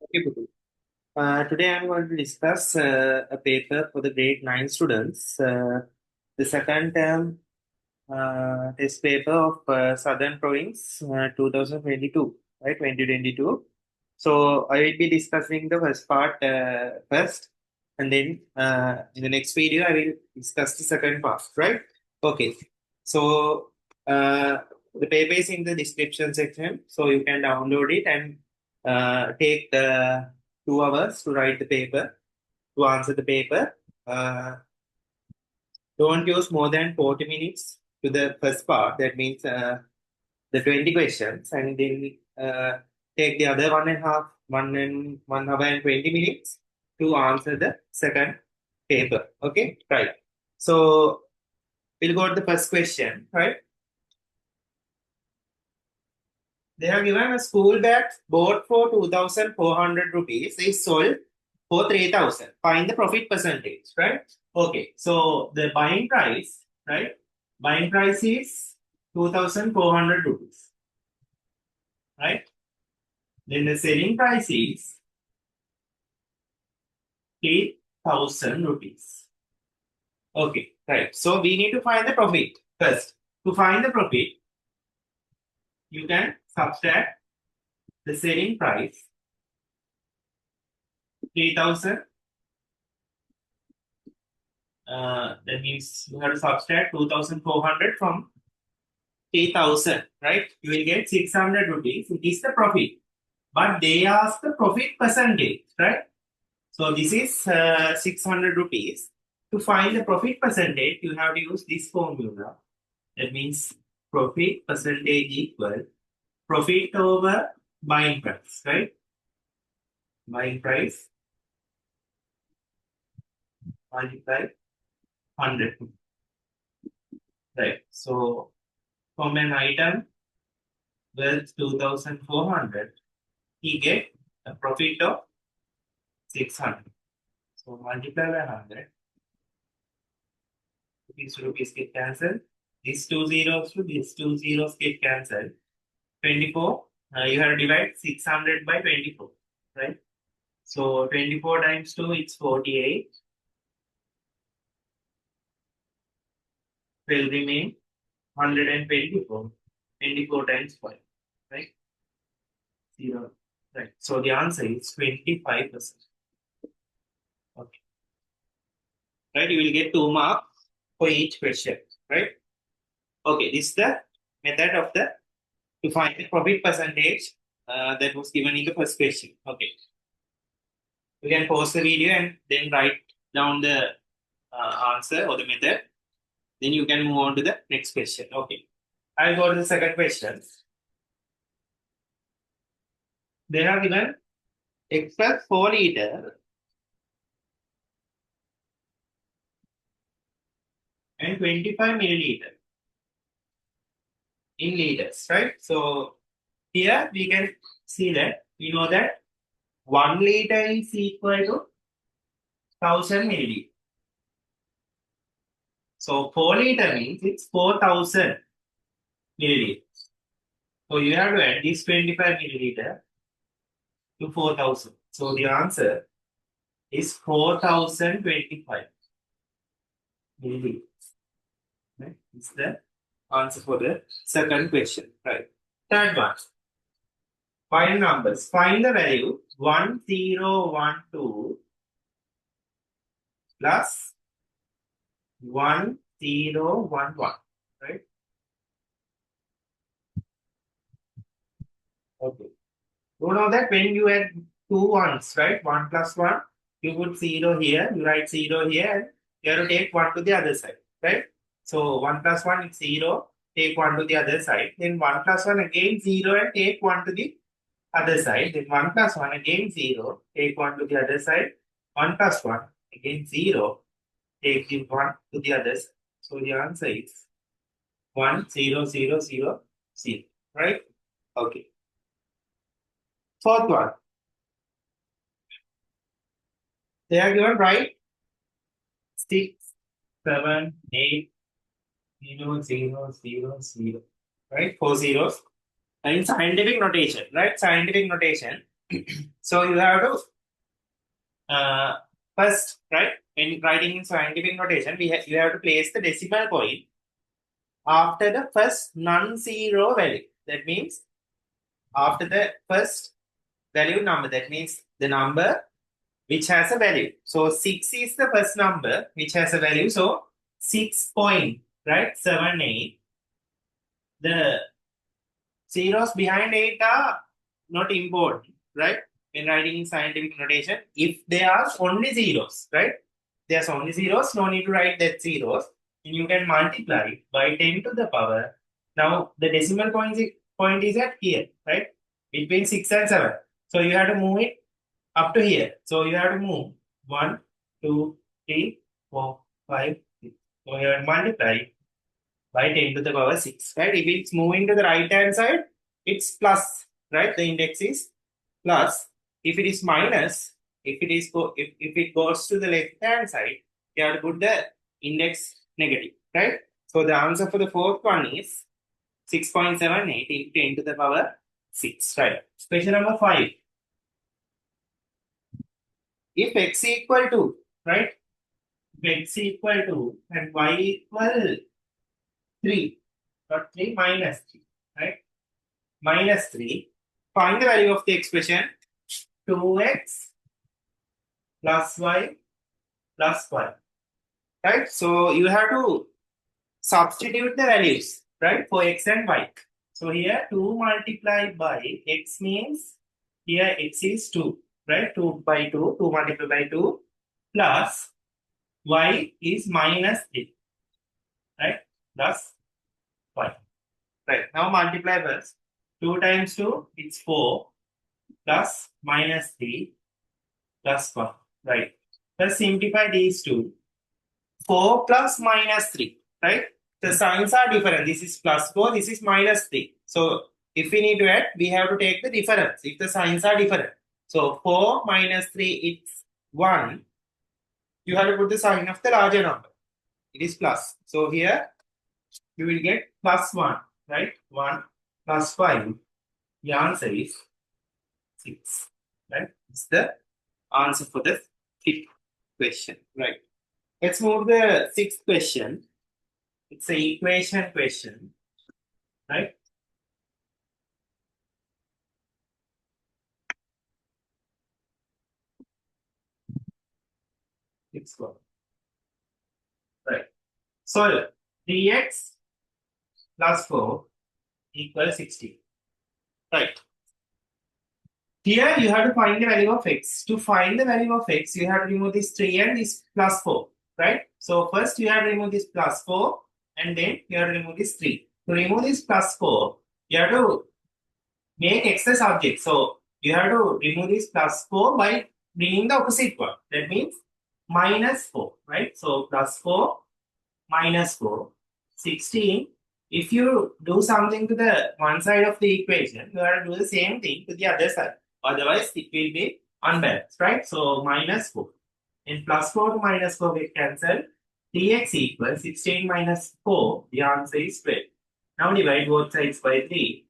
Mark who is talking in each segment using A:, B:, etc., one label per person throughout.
A: Okay, Putu. Today I'm going to discuss a paper for the grade 9 students. The second term test paper of Southern Province 2022, right? 2022. So I will be discussing the first part first, and then in the next video I will discuss the second part, right? Okay. So the paper is in the description section, so you can download it and take the 2 hours to write the paper, to answer the paper. Uh, don't use more than 40 minutes to the first part. That means the 20 questions, and then take the other 1 hour and 20 minutes to answer the second paper. Okay, right. So we'll go to the first question, right? They have given a school bag bought for 2,400 rupees is sold for 3,000. Find the profit percentage, right? Okay, so the buying price, right? Buying price is 2,400 rupees, right? Then the selling price is 8,000 rupees. Okay, right. So we need to find the profit first. To find the profit, you can subtract the selling price 3,000. That means you have to subtract 2,400 from 3,000, right? You will get 600 rupees. It is the profit. But they ask the profit percentage, right? So this is 600 rupees. To find the profit percentage, you have to use this formula. That means profit percentage equal profit over buying price, right? Buying price multiply 100, right? So from an item worth 2,400, he get a profit of 600. So multiply by 100. These rupees get cancelled. These two zeros to these two zeros get cancelled. 24. You have to divide 600 by 24, right? So 24 times 2, it's 48. Will remain 124. 24 times 5, right? 0. Right. So the answer is 25%. Okay. Right. You will get 2 marks for each question, right? Okay. This is the method of the to find the profit percentage that was given in the first question. Okay. You can pause the video and then write down the answer or the method. Then you can move on to the next question. Okay. I'll go to the second question. They have given express 4 liter and 25 milliliter in liters, right? So here we can see that we know that 1 liter is equal to 1000 milliliter. So 4 liter means it's 4,000 milliliters. So you have to add this 25 milliliter to 4,000. So the answer is 4,025 milliliters. Right? It's the answer for the second question. Right. Third one. Find numbers. Find the value 1012 plus 1011. Right? Okay. You know that when you add two ones, right? 1 plus 1, you put 0 here, you write 0 here, and you have to take 1 to the other side, right? So 1 plus 1 is 0, take 1 to the other side. Then 1 plus 1 again 0 and take 1 to the other side. Then 1 plus 1 again 0, take 1 to the other side. 1 plus 1 again 0, take the 1 to the other side. So the answer is 1, 0, 0, 0, 0, right? Okay. Fourth one. They are given right 6, 7, 8, 0, 0, 0, 0, right? 4 zeros. And in scientific notation, right? Scientific notation, So you have to first, right, when writing in scientific notation, you have to place the decimal point after the first non-zero value. That means after the first value number, that means the number which has a value. So 6 is the first number which has a value. So 6 point, right, 78. The zeros behind 8 are not important, right? When writing in scientific notation, if there are only zeros, right? There's only zeros, no need to write that zeros. And you can multiply by 10 to the power. Now, the decimal point is at here, right? Between 6 and 7. So you have to move it up to here. So you have to move 1, 2, 3, 4, 5, 6. So you have to multiply by 10 to the power 6, right? If it's moving to the right hand side, it's plus, right? The index is plus. If it is minus, if it goes to the left hand side, you have to put the index negative, right? So the answer for the fourth one is 6.78 into 10 to the power 6, right? Question number 5. If x equal to, right? If x equal to and y equal 3, not 3, minus 3, right? Minus 3. Find the value of the expression 2x plus y plus 1. Right? So you have to substitute the values, right, for x and y. So here 2 multiplied by x means here x is 2, right? 2 by 2, 2 multiplied by 2 plus y is minus 3, right? Plus y. Right. Now multiply first. 2 times 2, it's 4 plus minus 3 plus 1. Right. Let's simplify these two. 4 plus minus 3. Right. The signs are different. This is plus 4. This is minus 3. So if we need to add, we have to take the difference if the signs are different. So 4 minus 3 it's 1. You have to put the sign of the larger number. It is plus. So here you will get plus 1. Right. 1 plus 5. The answer is 6. Right. It's the answer for the fifth question. Right. Let's move to the sixth question. It's an equation question. Right. Let's go. Right. So 3x plus 4 equals 16. Right. Here you have to find the value of x. To find the value of x, you have to remove this 3 and this plus 4. Right? So first you have to remove this plus 4 and then you have to remove this 3. To remove this plus 4, you have to make x the subject. So you have to remove this plus 4 by bringing the opposite one. That means minus 4. Right? So plus 4 minus 4, 16. If you do something to the one side of the equation, you have to do the same thing to the other side. Otherwise, it will be unbalanced, right? So minus 4. And plus 4 to minus 4 will cancel. 3x equals 16 minus 4. The answer is 12. Now divide both sides by 3.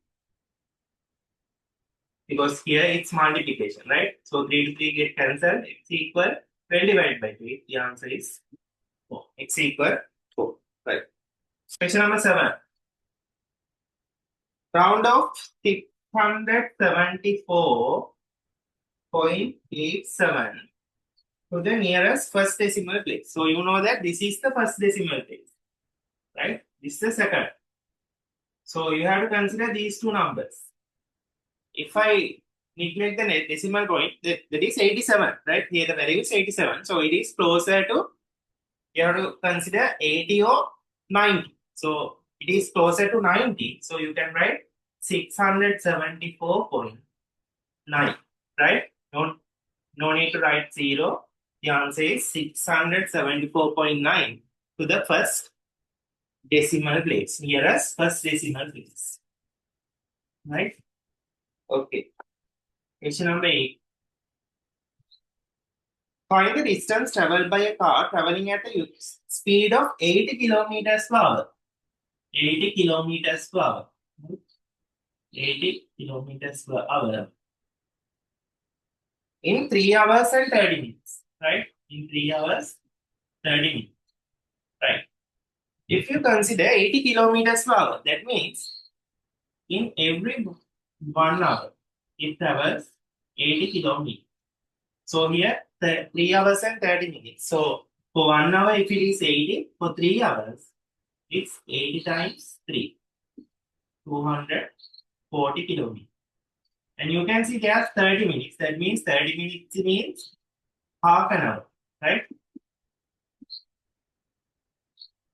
A: Because here it's multiplication, right? So 3 to 3 get cancelled. X equal 12 divided by 3. The answer is 4. X equal 4. Right. Question number 7. Round off 674.87 to the nearest first decimal place. So you know that this is the first decimal place, right? This is the second. So you have to consider these two numbers. If I neglect the decimal point, that is 87, right? Here the value is 87. So it is closer to, you have to consider 80 or 90. So it is closer to 90. So you can write 674.9, right? No need to write 0. The answer is 674.9 to the first decimal place, nearest first decimal place. Right? Okay. Question number 8. Find the distance traveled by a car traveling at a speed of 80 kilometers per hour. 80 kilometers per hour. 80 kilometers per hour in 3 hours and 30 minutes, right? In 3 hours, 30 minutes, right? If you consider 80 kilometers per hour, that means in every 1 hour, it travels 80 kilometers. So here, 3 hours and 30 minutes. So for 1 hour, if it is 80, for 3 hours, it's 80 times 3, 240 kilometers. And you can see there's 30 minutes. That means 30 minutes means half an hour, right?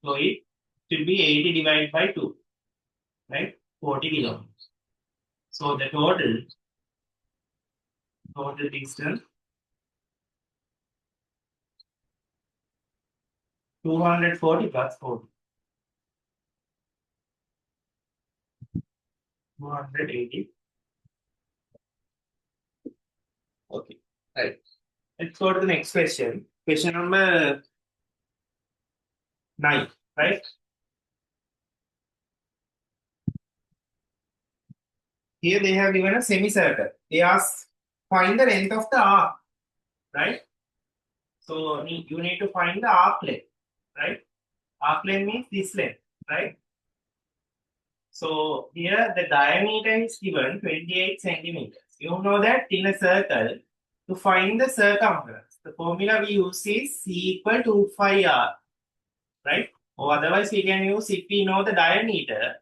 A: So it should be 80 divided by 2, right? 40 kilometers. So the total distance 240 plus 40. 280. Okay. Right. Let's go to the next question. Question number 9, right? Here they have given a semicircle. They ask find the length of the arc, right? So you need to find the arc length, right? Arc length means this length, right? So here the diameter is given 28 centimeters. You know that in a circle, to find the circumference, the formula we use is C equal to 5R, right? Or otherwise we can use if we know the diameter,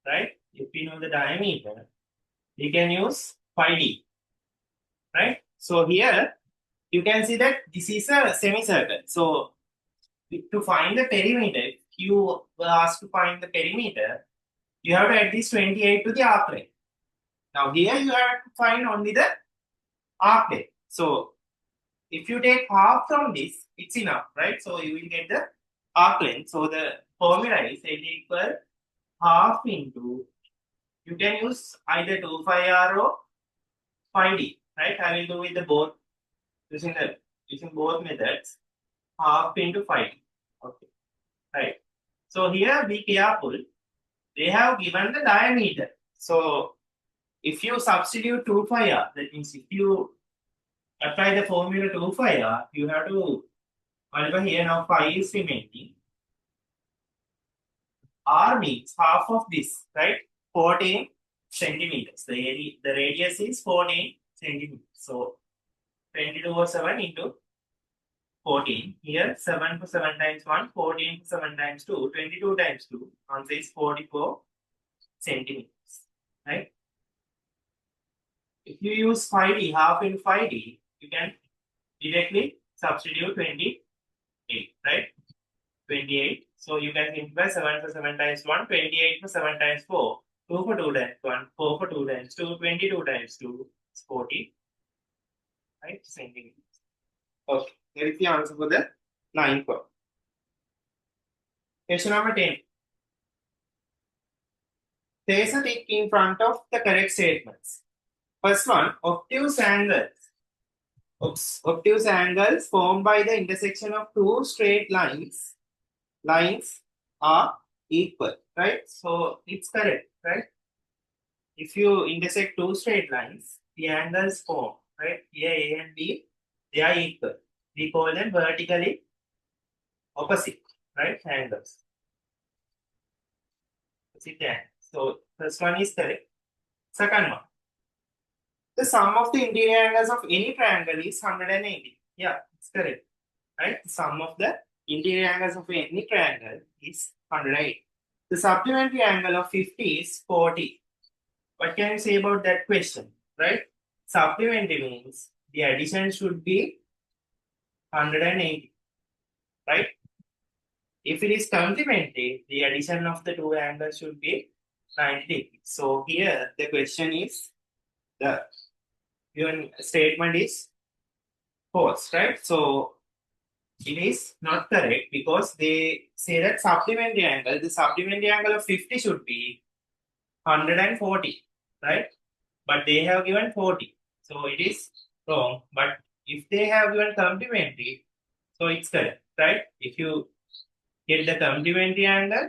A: right? If we know the diameter, we can use 5D, right? So here you can see that this is a semicircle. So to find the perimeter, if you were asked to find the perimeter, you have to add this 28 to the arc length. Now here you have to find only the arc length. So if you take half from this, it's enough, right? So you will get the arc length. So the formula is L equal half into, you can use either 2πr or 5D, right? I will do with the both using both methods, half into 5D. Okay, right. So here be careful. They have given the diameter. So if you substitute 2πr, that means if you apply the formula 2πr, you have to multiply here. Now 5 is remaining. R means half of this, right? 14 centimeters. The radius is 14 centimeters. So 22 over 7 into 14. Here 7 to 7 times 1, 14 to 7 times 2, 22 times 2. Answer is 44 centimeters, right? If you use 5D, half in 5D, you can directly substitute 28, right? 28. So you can simplify 7 for 7 times 1, 28 for 7 times 4, 2 for 2 times 1, 4 for 2 times 2, 22 times 2, it's 40, right? Centimeters. Okay, there is the answer for the 9th one. Question number 10. There is a tick in front of the correct statements. First one, obtuse angles formed by the intersection of two straight lines are equal, right? So it's correct, right? If you intersect two straight lines, the angles form, right? Here A and B, they are equal. We call them vertically opposite, right? Angles. Opposite angles. So first one is correct. Second one, the sum of the interior angles of any triangle is 180. Yeah, it's correct, right? The sum of the interior angles of any triangle is 180. The supplementary angle of 50 is 40. What can you say about that question, right? Supplementary means the addition should be 180, right? If it is complementary, the addition of the two angles should be 90 degrees. So here the question is, the given statement is false, right? So it is not correct because they say that the supplementary angle of 50 should be 140, right? But they have given 40. So it is wrong. But if they have given complementary, so it's correct, right? If you get the complementary angle,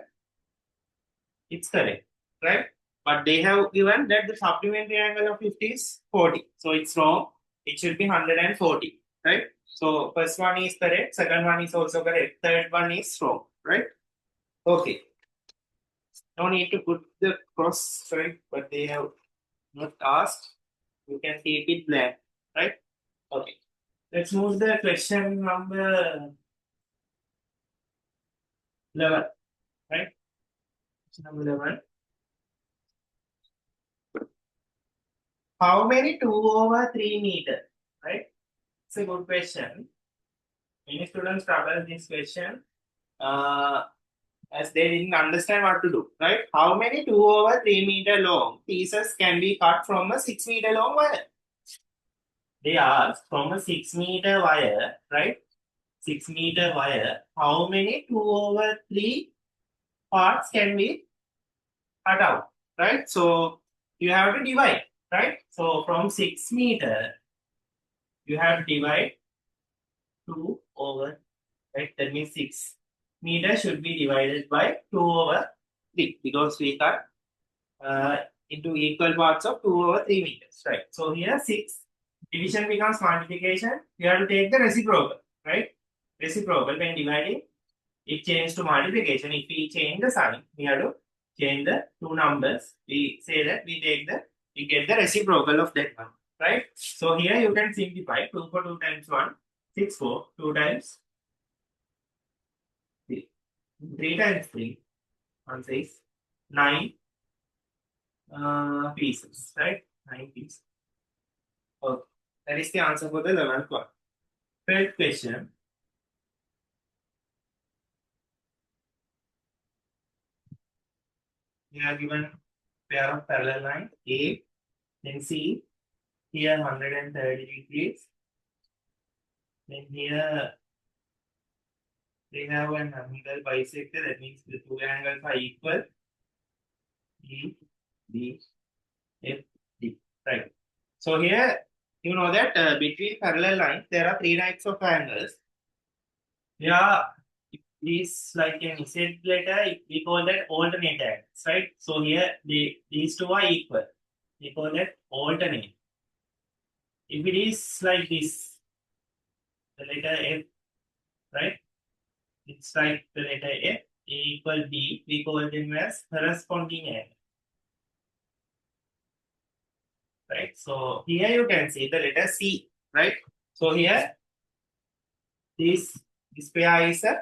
A: it's correct, right? But they have given that the supplementary angle of 50 is 40. So it's wrong. it should be 140, right? So first one is correct, second one is also correct, third one is wrong, right? Okay. No need to put the cross, right? But they have not asked. You can keep it blank, right? Okay. Let's move the question number 11, right? Question number 11. How many 2 over 3 meter, right? It's a good question. Many students struggle this question as they didn't understand what to do, right? How many 2 over 3 meter long pieces can be cut from a 6 meter long wire? They asked from a 6 meter wire, right? 6 meter wire, how many 2 over 3 parts can be cut out, right? So you have to divide, right? So from 6 meter, you have to divide 2 over, right? That means 6 meter should be divided by 2 over 3 because we cut into equal parts of 2 over 3 meters, right? So here 6 division becomes multiplication. You have to take the reciprocal, right? Reciprocal when dividing, it changes to multiplication. If we change the sign, we have to change the two numbers. We say that we get the reciprocal of that one, right? So here you can simplify 2 for 2 times 1, 6 for 2 times 3. 3 times 3, 1 says 9 pieces, right? 9 pieces. Okay. That is the answer for the 11th one. Third question. We are given pair of parallel lines A, then C, here 130 degrees. Then here they have an angle bisector, that means the two angles are equal. E, B, F, D. Right. So here you know that between parallel lines there are three types of angles. Yeah, these like an Z letter, we call that alternate angles, right? So here these two are equal. We call that alternate. If it is like this, the letter F, right? It's like the letter F, A equal B, we call them as corresponding angle. Right? So here you can see the letter C, right? So here this pair is a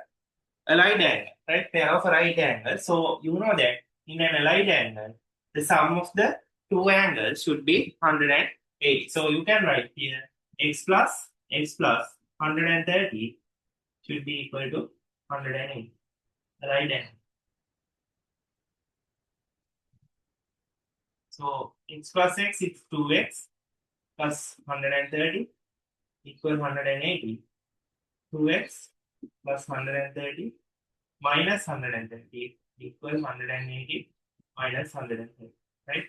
A: allied angle, right? Pair of right angle. So you know that in an allied angle, the sum of the two angles should be 180. So you can write here x plus 130 should be equal to 180. Allied angle. So x plus x is 2x plus 130 equal 180. 2x plus 130 minus 130 equal 180 minus 130, right?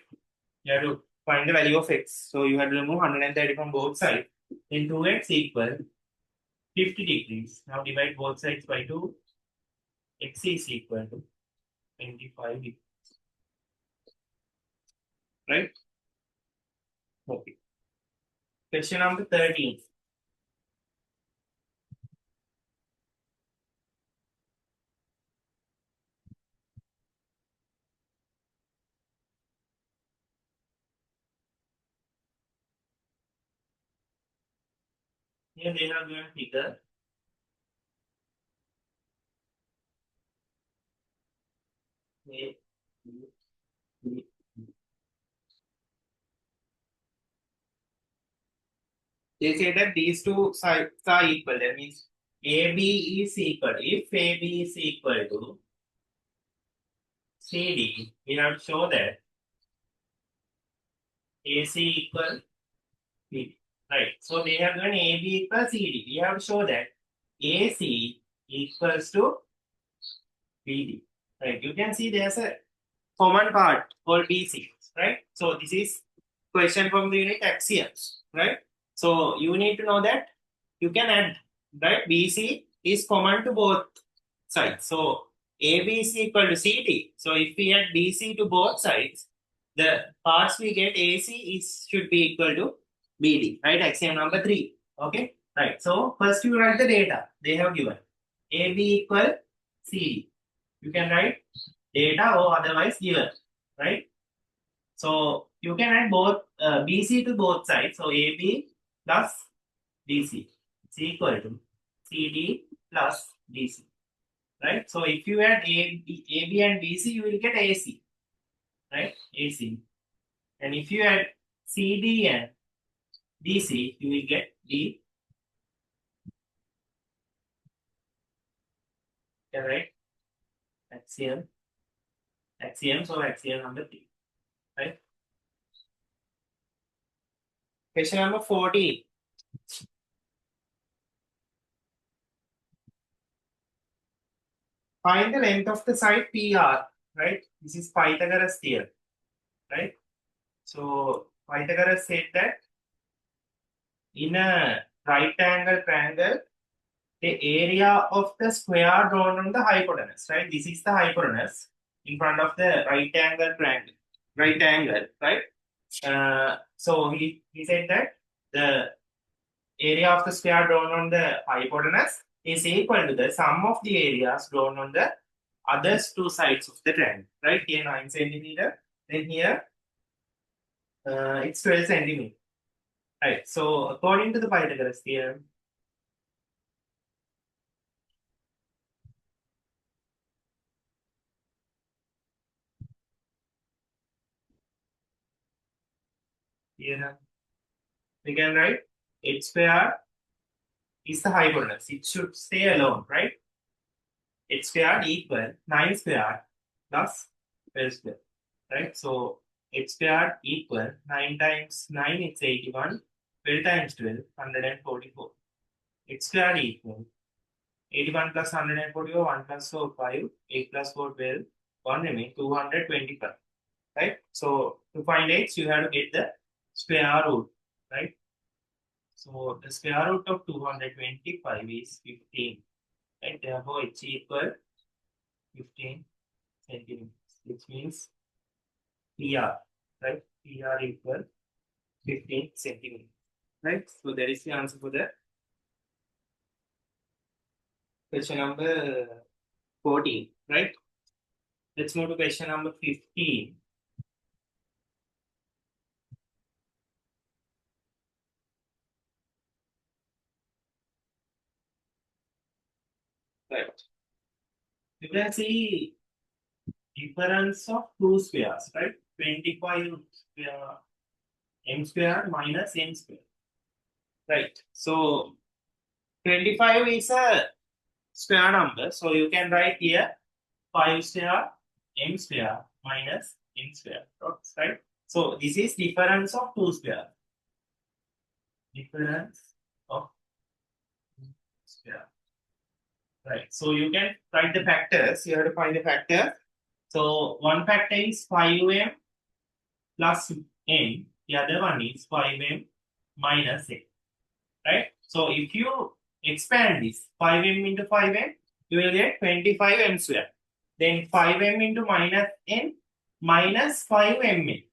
A: You have to find the value of x. So you have to remove 130 from both sides. Then 2x equal 50 degrees. Now divide both sides by 2. X is equal to 25 degrees. Right? Okay. Question number 13. Here they have given figure. A, B, C, D. They say that these two sides are equal. That means AB is equal. If AB is equal to CD, we have to show that AC equal BD. Right. So they have given AB equals CD. We have to show that AC equals to BD. Right. You can see there's a common part called BC. Right. So this is question from the unit axioms. Right. So you need to know that you can add, right? BC is common to both sides. So AB is equal to CD. So if we add BC to both sides, the parts we get AC is should be equal to BD, right? Axiom number 3. Okay, right. So first you write the data they have given. AB equal CD. You can write data or otherwise given, right? So you can add both BC to both sides. So AB plus BC is equal to CD plus DC, right? So if you add AB and BC, you will get AC, right? AC. And if you add CD and DC, you will get D. Right? Axiom. Axiom. So axiom number 3. Right? Question number 14. Find the length of the side PR. Right? This is Pythagoras theorem. Right? So Pythagoras said that in a right angle triangle, the area of the square drawn on the hypotenuse. Right? This is the hypotenuse in front of the right angle triangle. Right angle. Right? So he said that the area of the square drawn on the hypotenuse is equal to the sum of the areas drawn on the other two sides of the triangle. Right? Here 9 centimeter, then here it's 12 centimeter. Right. So according to the Pythagoras theorem, here we can write h square is the hypotenuse. It should stay alone, right? H square equal 9 square plus 12 square, right? So h square equal 9 times 9, it's 81. 12 times 12, 144. H square equal 81 plus 144, 1 plus 4, 5, 8 plus 4, 12, 1 remain 225, right? So to find h, you have to get the square root, right? So the square root of 225 is 15, right? Therefore, h equal 15 centimeters, which means PR, right? PR equal 15 centimeters, right? So that is the answer for the question number 14, right? Let's move to question number 15. Right. You can see difference of two squares, right? 25 square, m square minus n square. Right. So 25 is a square number. So you can write here 5 square m square minus n square. Right. So this is difference of two square. Difference of square. Right. So you can write the factors. You have to find the factor. So one factor is 5m plus n. The other one is 5m minus n. Right? So if you expand this 5m into 5m, you will get 25m square. Then 5m into minus n minus 5mn.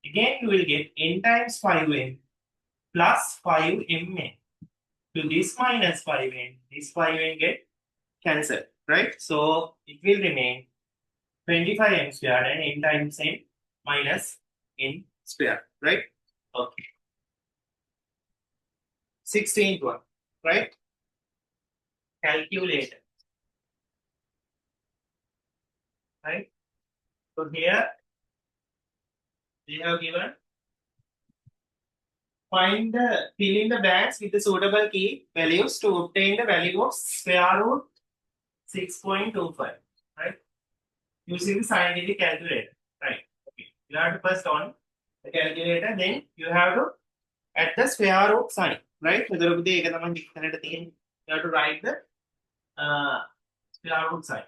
A: Again, you will get n times 5m plus 5mn. To this minus 5n, this 5n get cancelled, right? So it will remain 25m square and n times n minus n square, right? Okay. 16th one, right? Calculator, right? So here they have given fill in the blanks with the suitable key values to obtain the value of square root 6.25, right? Using the scientific calculator, right? Okay. You have to first on the calculator, then you have to add the square root sign, right? So you have to write the square root sign.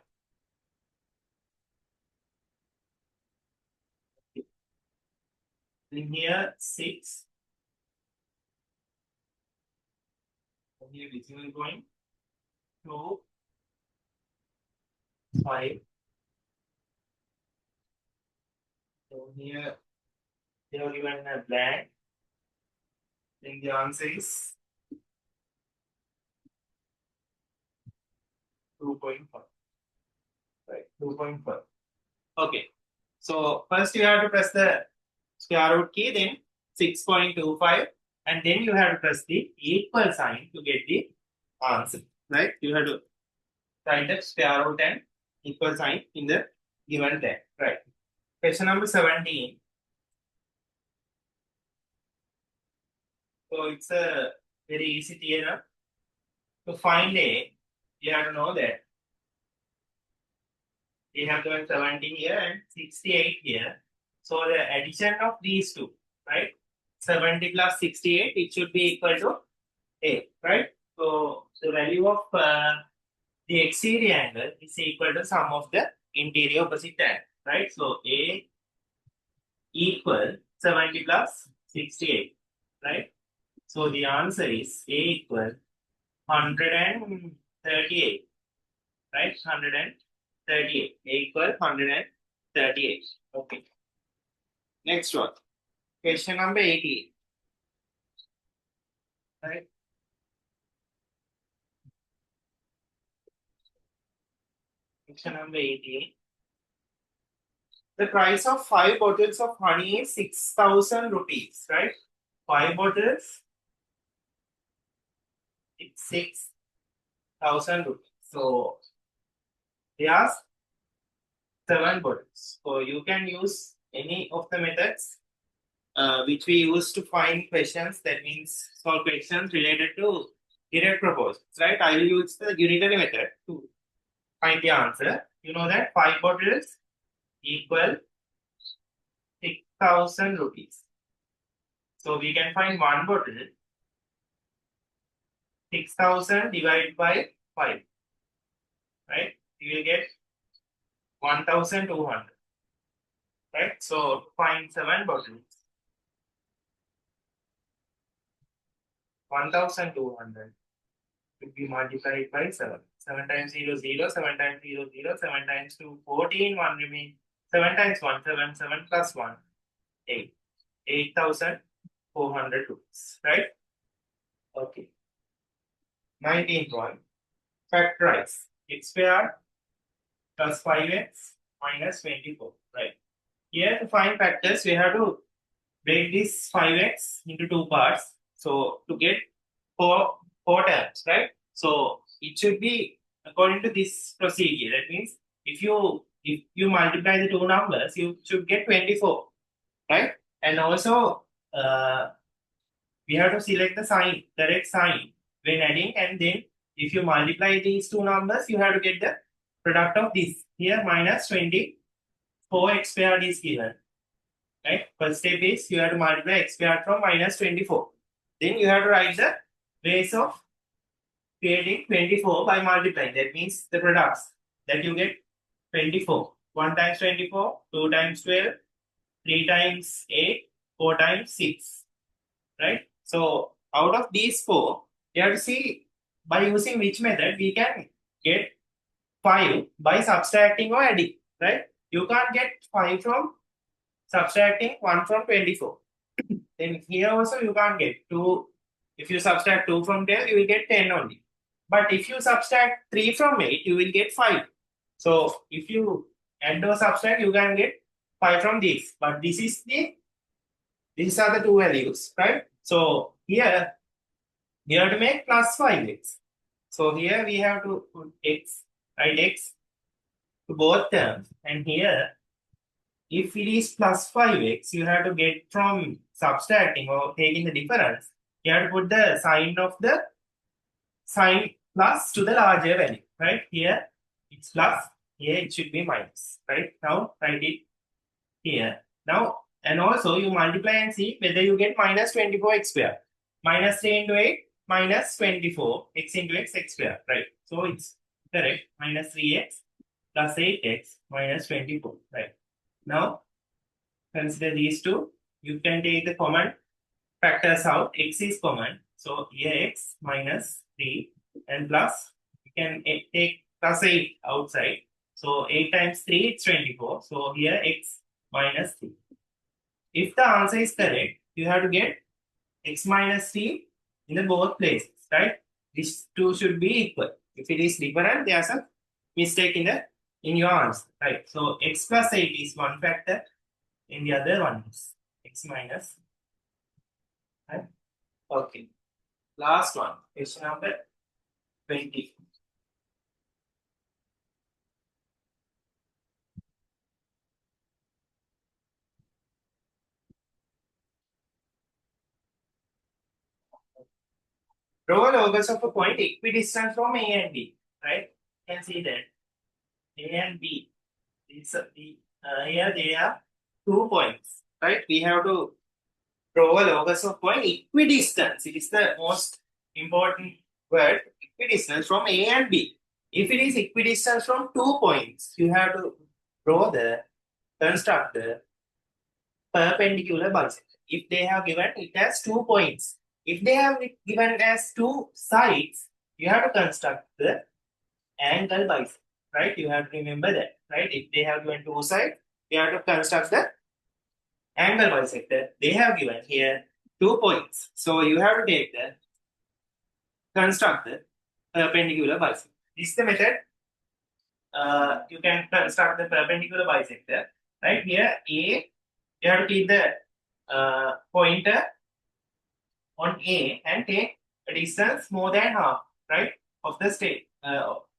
A: Then here 6. And here decimal point 2, 5. So here they have given a blank. Then the answer is 2.5. Right, 2.5. Okay. So first you have to press the square root key, then 6.25, and then you have to press the equal sign to get the answer. Right? You have to write the square root and equal sign in the given there. Right. Question number 17. So it's a very easy theorem. To find A, you have to know that we have given 17 here and 68 here. So the addition of these two, right? 70 plus 68, it should be equal to A, right? So the value of the exterior angle is equal to sum of the interior opposite angle, right? So A equal 70 plus 68, right? So the answer is A equal 138, right? 138. A equal 138. Okay. Next one. Question number 18. Right? Question number 18. The price of 5 bottles of honey is 6,000 rupees, right? 5 bottles, it's 6,000 rupees. So, there's 7 bottles. So, you can use any of the methods which we use to find questions, that means solve questions related to direct proportions, right? I will use the unitary method to find the answer. You know that 5 bottles equal 6,000 rupees. So we can find one bottle, 6,000 divided by 5, right? You will get 1,200, right? So to find 7 bottles, 1,200 will be multiplied by 7. 7 times 0, 0, 7 times 0, 0, 7 times 2, 14, 1 remains. 7 times 1, 7, 7 plus 1, 8. 8,400 rupees, right? Okay. 19th one. Factorize x squared plus 5x minus 24, right? Here to find factors, we have to break this 5x into two parts. So to get four terms, right? So it should be according to this procedure. That means if you multiply the two numbers, you should get 24, right? And also we have to select the sign, correct sign when adding, and then if you multiply these two numbers, you have to get the product of this. Here minus 24 x squared is given. Right? First step is you have to multiply x squared from minus 24. Then you have to write the base of creating 24 by multiplying. That means the products that you get 24. 1 times 24, 2 times 12, 3 times 8, 4 times 6. Right? So out of these four, you have to see by using which method we can get 5 by subtracting or adding. Right? You can't get 5 from subtracting 1 from 24. Then here also you can't get 2. If you subtract 2 from 10, you will get 10 only. But if you subtract 3 from 8, you will get 5. So if you add or subtract, you can get 5 from this. But these are the two values, right? So here we have to make plus 5x. So here we have to put x, write x to both terms. And here, if it is plus 5x, you have to get from subtracting or taking the difference, you have to put the sign of the sign plus to the larger value, right? Here it's plus, here it should be minus, right? Now write it here. Now, and also you multiply and see whether you get minus 24 x squared. Minus 3 into 8, minus 24 x into x squared, right? So it's correct, minus 3x plus 8x minus 24, right? Now, consider these two. You can take the common factors out. X is common. So here x minus 3 and plus, you can take plus 8 outside. So 8 times 3, it's 24. So here x minus 3. If the answer is correct, you have to get x minus t in the both places, right? These two should be equal. If it is different, there's a mistake in your answer, right? So x plus 8 is one factor, and the other one is x minus, right? Okay. Last one, question number 20. Draw a locus of a point equidistant from A and B, right? You can see that A and B. Here they are 2 points, right? We have to draw a locus of point equidistance. It is the most important word, equidistance from A and B. If it is equidistance from 2 points, you have to construct the perpendicular bisector. If they have given it as 2 points, if they have given as two sides, you have to construct the angle bisector, right? You have to remember that, right? If they have given two sides, you have to construct the angle bisector. They have given here 2 points, so you have to take the construct the perpendicular bisector. This is the method. You can construct the perpendicular bisector, right? Here A, you have to keep the pointer on A and take a distance more than half, right, of the state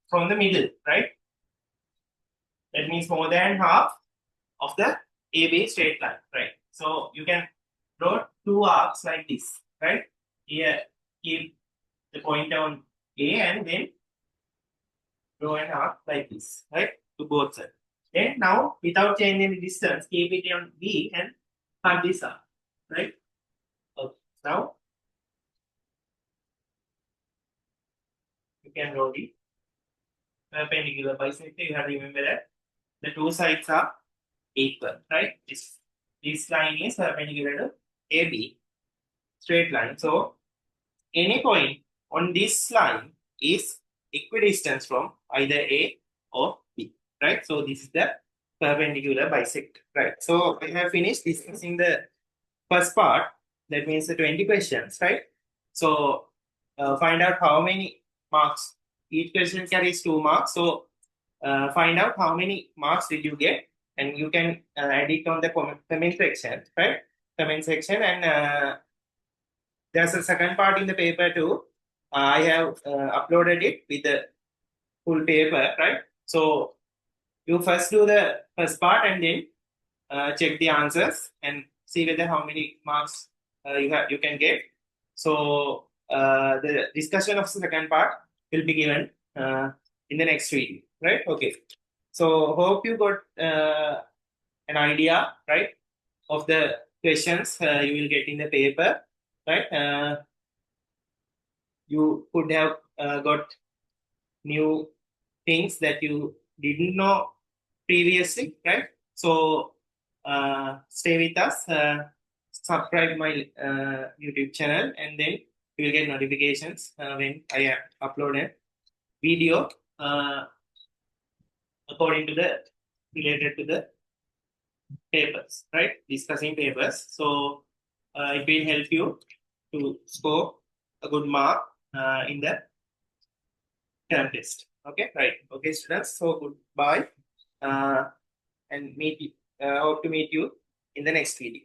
A: from the middle, right? That means more than half of the AB straight line, right? So you can draw two arcs like this, right? Here, keep the pointer on A and then draw an arc like this, right, to both sides. Then now, without changing the distance, keep it on B and cut this arc, right? Okay. Now, you can draw the perpendicular bisector. You have to remember that the two sides are equal, right? This line is perpendicular to AB, straight line. So, any point on this line is equidistant from either A or B, right? So this is the perpendicular bisector, right? So I have finished discussing the first part. That means the 20 questions, right? So find out how many marks. Each question carries 2 marks. So find out how many marks did you get, and you can add it on the comment section, right? Comment section, and there's a second part in the paper too. I have uploaded it with the full paper, right? So you first do the first part and then check the answers and see whether how many marks you can get. So the discussion of the second part will be given in the next video, right? Okay. So hope you got an idea, right, of the questions you will get in the paper, right? You could have got new things that you didn't know previously, right? So stay with us, subscribe my YouTube channel, and then you will get notifications when I upload a video according to the related to the papers, right? Discussing papers. So it will help you to score a good mark in the term test. Okay, right. Okay, students. So goodbye, and hope to meet you in the next video.